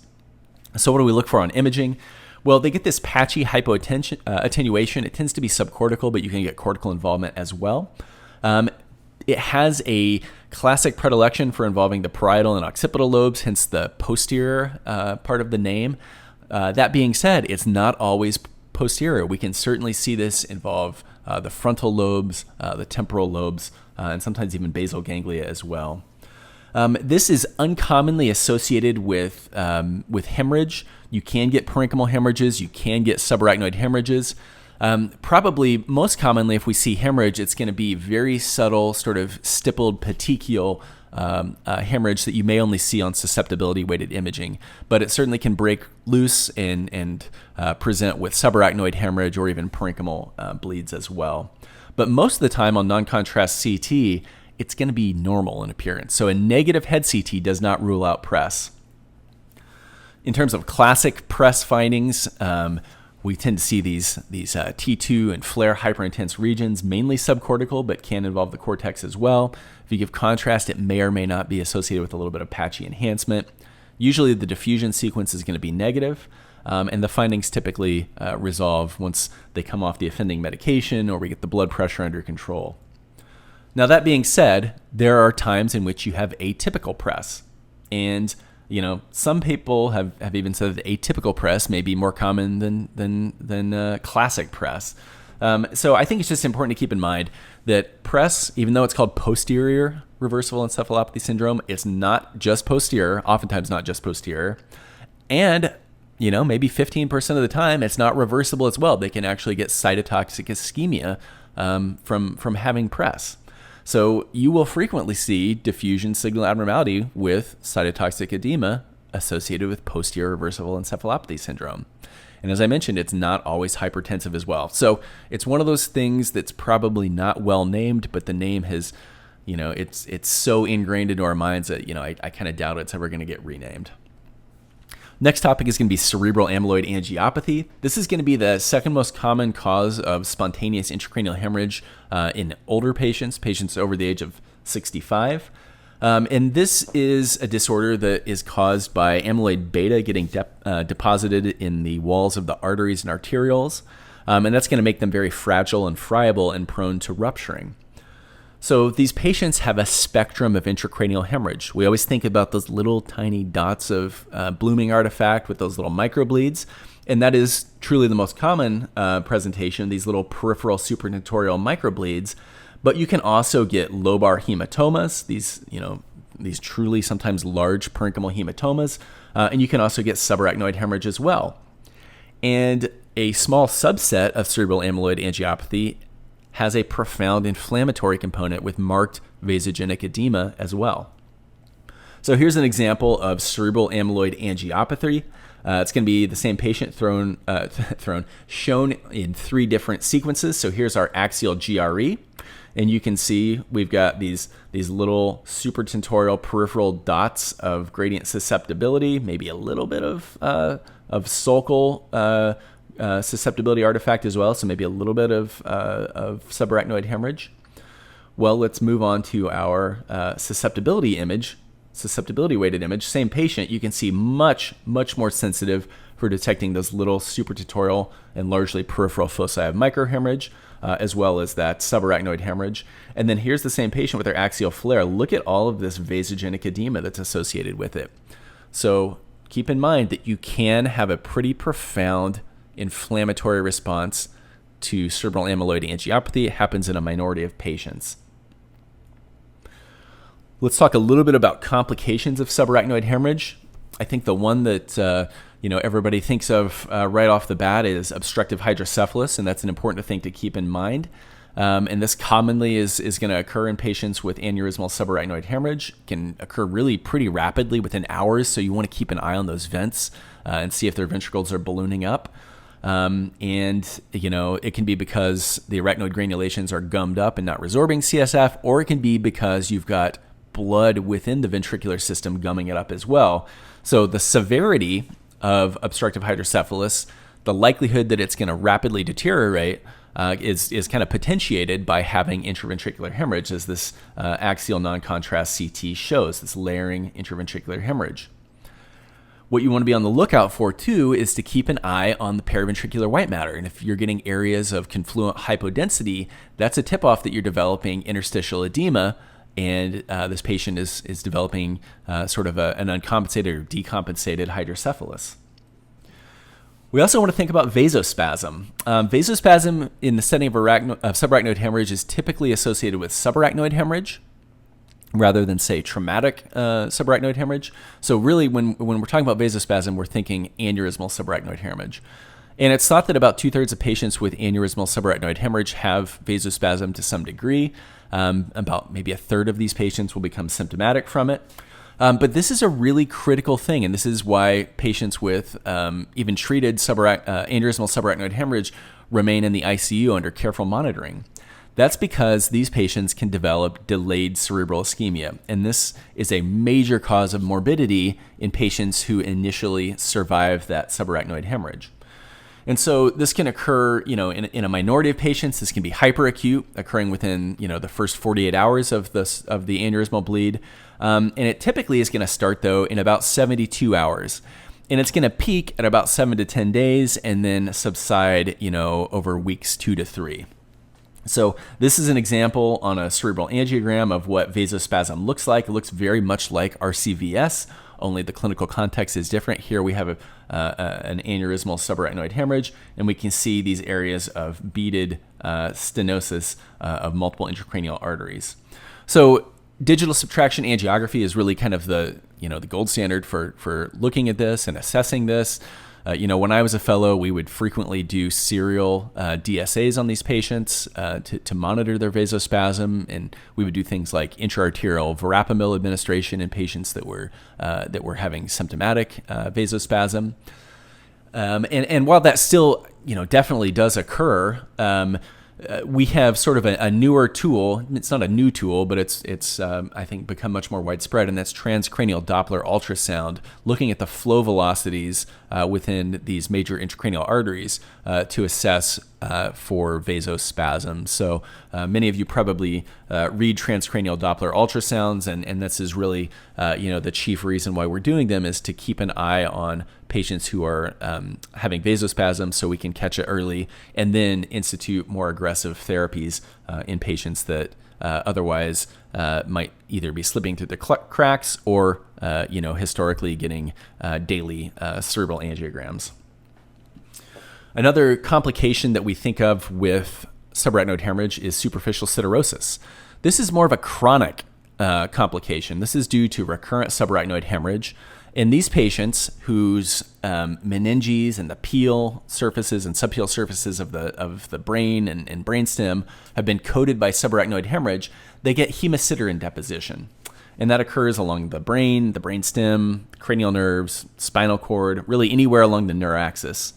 So what do we look for on imaging? Well, they get this patchy hypoattenuation. It tends to be subcortical, but you can get cortical involvement as well. It has a classic predilection for involving the parietal and occipital lobes, hence the posterior part of the name. That being said, it's not always posterior. We can certainly see this involve the frontal lobes, the temporal lobes, and sometimes even basal ganglia as well. This is uncommonly associated with hemorrhage. You can get parenchymal hemorrhages. You can get subarachnoid hemorrhages. Probably most commonly, if we see hemorrhage, it's going to be very subtle, sort of stippled petechial hemorrhage that you may only see on susceptibility-weighted imaging. But it certainly can break loose and present with subarachnoid hemorrhage or even parenchymal bleeds as well. But most of the time on non-contrast CT, it's going to be normal in appearance. So a negative head CT does not rule out PRES. In terms of classic PRES findings, we tend to see these T2 and flare hyperintense regions, mainly subcortical, but can involve the cortex as well. If you give contrast, it may or may not be associated with a little bit of patchy enhancement. Usually the diffusion sequence is going to be negative, and the findings typically resolve once they come off the offending medication or we get the blood pressure under control. Now, that being said, there are times in which you have atypical PRES, and Some people have even said that atypical press may be more common than classic press. So I think it's just important to keep in mind that press, even though it's called posterior reversible encephalopathy syndrome, it's not just posterior, oftentimes not just posterior. And, maybe 15% of the time it's not reversible as well. They can actually get cytotoxic ischemia from having press. So you will frequently see diffusion signal abnormality with cytotoxic edema associated with posterior reversible encephalopathy syndrome. And as I mentioned, it's not always hypertensive as well. So it's one of those things that's probably not well named, but the name has, it's so ingrained into our minds that, I kind of doubt it's ever going to get renamed. Next topic is going to be cerebral amyloid angiopathy. This is going to be the second most common cause of spontaneous intracranial hemorrhage in older patients over the age of 65. And this is a disorder that is caused by amyloid beta getting deposited in the walls of the arteries and arterioles. And that's going to make them very fragile and friable and prone to rupturing. So these patients have a spectrum of intracranial hemorrhage. We always think about those little tiny dots of blooming artifact with those little microbleeds. And that is truly the most common presentation, these little peripheral supratentorial microbleeds. But you can also get lobar hematomas, these truly sometimes large parenchymal hematomas. And you can also get subarachnoid hemorrhage as well. And a small subset of cerebral amyloid angiopathy has a profound inflammatory component with marked vasogenic edema as well. So here's an example of cerebral amyloid angiopathy. It's going to be the same patient shown in 3 different sequences. So here's our axial GRE, and you can see we've got these little supratentorial peripheral dots of gradient susceptibility, maybe a little bit of sulcal susceptibility artifact as well, so maybe a little bit of subarachnoid hemorrhage. Well, let's move on to our susceptibility weighted image. Same patient, you can see much more sensitive for detecting those little supratentorial and largely peripheral foci of microhemorrhage, as well as that subarachnoid hemorrhage. And then here's the same patient with their axial flare. Look at all of this vasogenic edema that's associated with it. So keep in mind that you can have a pretty profound inflammatory response to cerebral amyloid angiopathy. It happens in a minority of patients. Let's talk a little bit about complications of subarachnoid hemorrhage. I think the one that everybody thinks of right off the bat is obstructive hydrocephalus, and that's an important thing to keep in mind. And this commonly is going to occur in patients with aneurysmal subarachnoid hemorrhage. It can occur really pretty rapidly within hours, so you want to keep an eye on those vents and see if their ventricles are ballooning up. And it can be because the arachnoid granulations are gummed up and not resorbing CSF, or it can be because you've got blood within the ventricular system gumming it up as well. So the severity of obstructive hydrocephalus, the likelihood that it's going to rapidly deteriorate is kind of potentiated by having intraventricular hemorrhage, as this axial non-contrast CT shows, this layering intraventricular hemorrhage. What you want to be on the lookout for, too, is to keep an eye on the periventricular white matter. And if you're getting areas of confluent hypodensity, that's a tip-off that you're developing interstitial edema, and this patient is developing sort of an uncompensated or decompensated hydrocephalus. We also want to think about vasospasm. Vasospasm in the setting of subarachnoid hemorrhage is typically associated with subarachnoid hemorrhage rather than, say, traumatic subarachnoid hemorrhage. So really, when we're talking about vasospasm, we're thinking aneurysmal subarachnoid hemorrhage. And it's thought that about 2/3 of patients with aneurysmal subarachnoid hemorrhage have vasospasm to some degree. About maybe 1/3 of these patients will become symptomatic from it. But this is a really critical thing, and this is why patients with even treated aneurysmal subarachnoid hemorrhage remain in the ICU under careful monitoring. That's because these patients can develop delayed cerebral ischemia, and this is a major cause of morbidity in patients who initially survive that subarachnoid hemorrhage. And so this can occur, in a minority of patients. This can be hyperacute, occurring within, the first 48 hours of the aneurysmal bleed. And it typically is going to start, though, in about 72 hours. And it's going to peak at about 7 to 10 days and then subside, over weeks 2 to 3. So this is an example on a cerebral angiogram of what vasospasm looks like. It looks very much like rcvs, only the clinical context is different. Here we have an aneurysmal subarachnoid hemorrhage, and we can see these areas of beaded stenosis of multiple intracranial arteries. So digital subtraction angiography is really kind of the gold standard for looking at this and assessing this. When I was a fellow, we would frequently do serial DSAs on these patients to monitor their vasospasm, and we would do things like intraarterial verapamil administration in patients that were having symptomatic vasospasm. And while that still definitely does occur, we have sort of a newer tool. It's not a new tool, but it's I think become much more widespread, and that's transcranial Doppler ultrasound, looking at the flow velocities within these major intracranial arteries to assess for vasospasm. So many of you probably read transcranial Doppler ultrasounds, and this is really the chief reason why we're doing them is to keep an eye on patients who are having vasospasm so we can catch it early and then institute more aggressive therapies in patients that otherwise might either be slipping through the cracks or historically getting daily cerebral angiograms. Another complication that we think of with subarachnoid hemorrhage is superficial siderosis. This is more of a chronic complication. This is due to recurrent subarachnoid hemorrhage. In these patients whose meninges and the peel surfaces and subpeel surfaces of the brain and brainstem have been coated by subarachnoid hemorrhage, they get hemosiderin deposition. And that occurs along the brain, the brainstem, cranial nerves, spinal cord, really anywhere along the neuroaxis.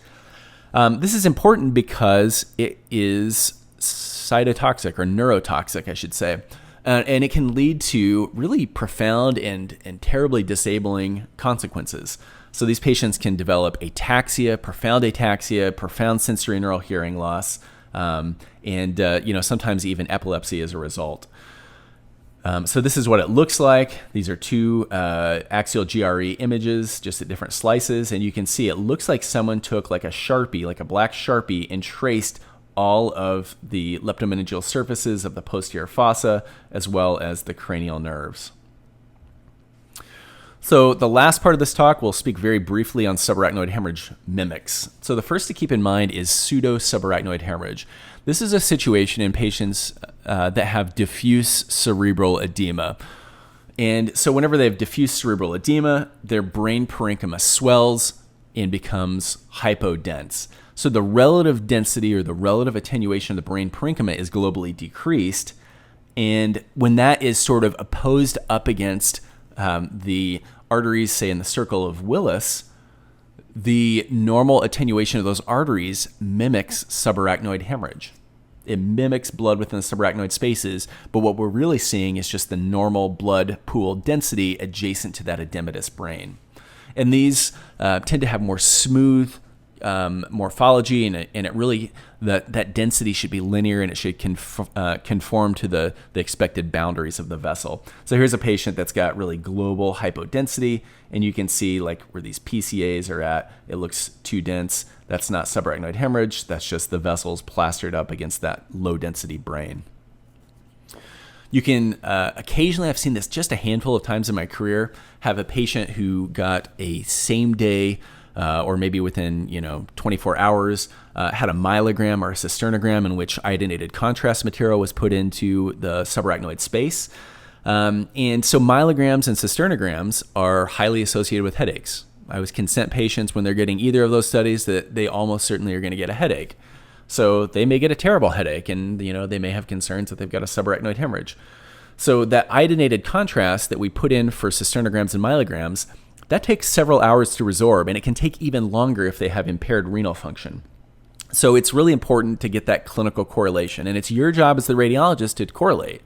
This is important because it is cytotoxic or neurotoxic, I should say. And it can lead to really profound and terribly disabling consequences. So these patients can develop ataxia, profound sensorineural hearing loss, and sometimes even epilepsy as a result. So this is what it looks like. These are two axial GRE images, just at different slices, and you can see it looks like someone took like a Sharpie, like a black Sharpie, and traced all of the leptomeningeal surfaces of the posterior fossa, as well as the cranial nerves. So the last part of this talk, we'll speak very briefly on subarachnoid hemorrhage mimics. So the first to keep in mind is pseudo-subarachnoid hemorrhage. This is a situation in patients that have diffuse cerebral edema. And so whenever they have diffuse cerebral edema, their brain parenchyma swells and becomes hypodense. So the relative density or the relative attenuation of the brain parenchyma is globally decreased. And when that is sort of opposed up against the arteries, say in the circle of Willis, the normal attenuation of those arteries mimics subarachnoid hemorrhage. It mimics blood within the subarachnoid spaces, but what we're really seeing is just the normal blood pool density adjacent to that edematous brain. And these tend to have more smooth morphology, and it really that density should be linear, and it should conform to the expected boundaries of the vessel. So here's a patient that's got really global hypodensity, and you can see like where these PCAs are at. It looks too dense. That's not subarachnoid hemorrhage. That's just the vessels plastered up against that low density brain. You can occasionally, I've seen this just a handful of times in my career, have a patient who got a same day or maybe within 24 hours, had a myelogram or a cisternogram in which iodinated contrast material was put into the subarachnoid space. And so myelograms and cisternograms are highly associated with headaches. I always consent patients when they're getting either of those studies that they almost certainly are going to get a headache. So they may get a terrible headache, and they may have concerns that they've got a subarachnoid hemorrhage. So that iodinated contrast that we put in for cisternograms and myelograms, that takes several hours to resorb, and it can take even longer if they have impaired renal function. So it's really important to get that clinical correlation, and it's your job as the radiologist to correlate.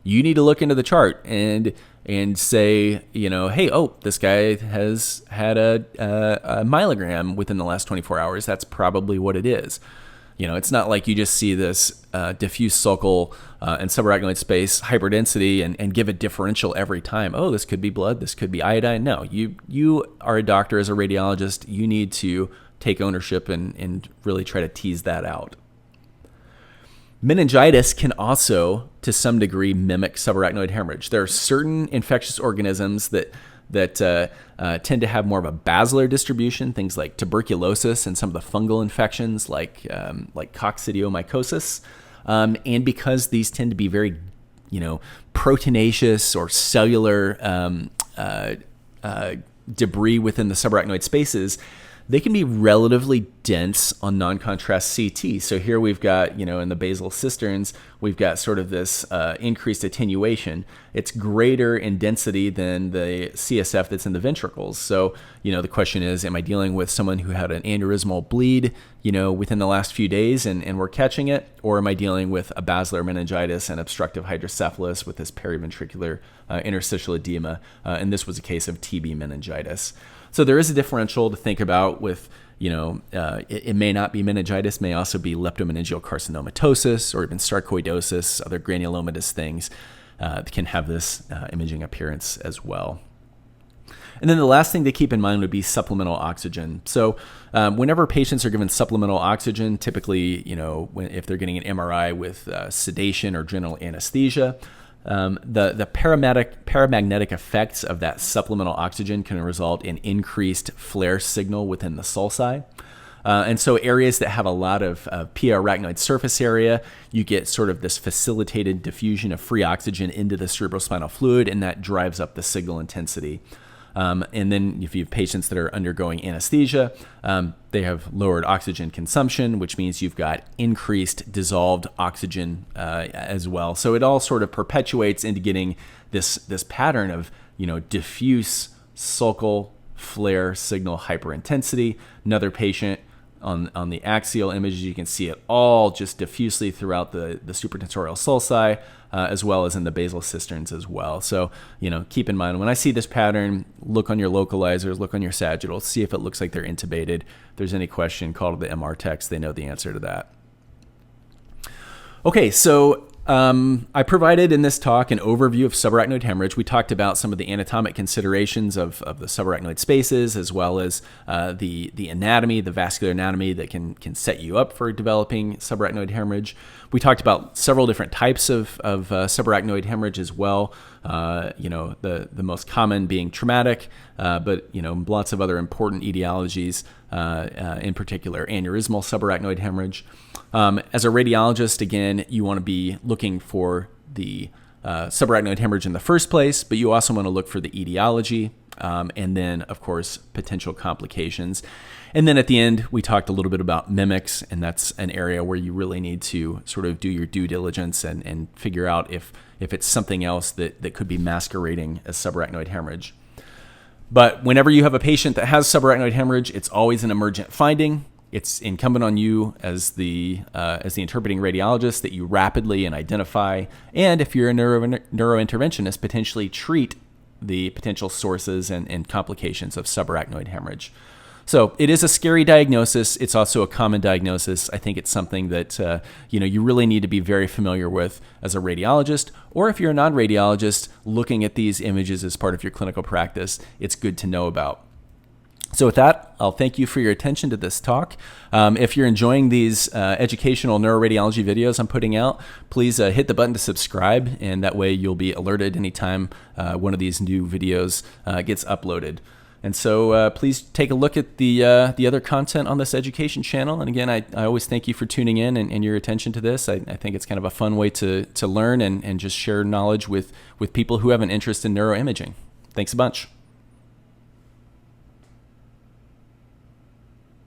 You need to look into the chart and say, hey, this guy has had a myelogram within the last 24 hours. That's probably what it is. It's not like you just see this diffuse sulcal and subarachnoid space hyperdensity and give a differential every time. Oh, this could be blood. This could be iodine. No, you are a doctor as a radiologist. You need to take ownership and really try to tease that out. Meningitis can also, to some degree, mimic subarachnoid hemorrhage. There are certain infectious organisms that that tend to have more of a basilar distribution, things like tuberculosis and some of the fungal infections like coccidiomycosis. And because these tend to be very, proteinaceous or cellular debris within the subarachnoid spaces, they can be relatively dense on non-contrast CT. So here we've got, in the basal cisterns, we've got sort of this increased attenuation. It's greater in density than the CSF that's in the ventricles. So, the question is, am I dealing with someone who had an aneurysmal bleed, within the last few days and we're catching it? Or am I dealing with a basilar meningitis and obstructive hydrocephalus with this periventricular interstitial edema? And this was a case of TB meningitis. So there is a differential to think about with, it may not be meningitis, may also be leptomeningeal carcinomatosis or even sarcoidosis, other granulomatous things can have this imaging appearance as well. And then the last thing to keep in mind would be supplemental oxygen. So whenever patients are given supplemental oxygen, typically, if they're getting an MRI with sedation or general anesthesia, the paramagnetic effects of that supplemental oxygen can result in increased flare signal within the sulci. And so areas that have a lot of p-arachnoid surface area, you get sort of this facilitated diffusion of free oxygen into the cerebrospinal fluid, and that drives up the signal intensity. And then if you have patients that are undergoing anesthesia, they have lowered oxygen consumption, which means you've got increased dissolved oxygen as well. So it all sort of perpetuates into getting this pattern of, diffuse sulcal flare signal hyperintensity. Another patient on the axial images, you can see it all just diffusely throughout the supratentorial sulci, as well as in the basal cisterns as well. So, keep in mind, when I see this pattern, look on your localizers, look on your sagittals, see if it looks like they're intubated. If there's any question, call to the MR techs. They know the answer to that. Okay, so I provided in this talk an overview of subarachnoid hemorrhage. We talked about some of the anatomic considerations of the subarachnoid spaces, as well as the anatomy, the vascular anatomy that can set you up for developing subarachnoid hemorrhage. We talked about several different types of subarachnoid hemorrhage as well. The most common being traumatic, but lots of other important etiologies, in particular aneurysmal subarachnoid hemorrhage. As a radiologist, again, you want to be looking for the subarachnoid hemorrhage in the first place, but you also want to look for the etiology, and then, of course, potential complications. And then at the end, we talked a little bit about mimics, and that's an area where you really need to sort of do your due diligence and figure out if it's something else that could be masquerading as subarachnoid hemorrhage. But whenever you have a patient that has subarachnoid hemorrhage, it's always an emergent finding. It's incumbent on you as the interpreting radiologist that you rapidly identify, and if you're a neurointerventionist, potentially treat the potential sources and complications of subarachnoid hemorrhage. So it is a scary diagnosis. It's also a common diagnosis. I think it's something that you really need to be very familiar with as a radiologist, or if you're a non-radiologist looking at these images as part of your clinical practice, it's good to know about. So with that, I'll thank you for your attention to this talk. If you're enjoying these educational neuroradiology videos I'm putting out, please hit the button to subscribe, and that way you'll be alerted anytime one of these new videos gets uploaded. And so please take a look at the other content on this education channel. And again, I always thank you for tuning in and your attention to this. I think it's kind of a fun way to learn and just share knowledge with people who have an interest in neuroimaging. Thanks a bunch.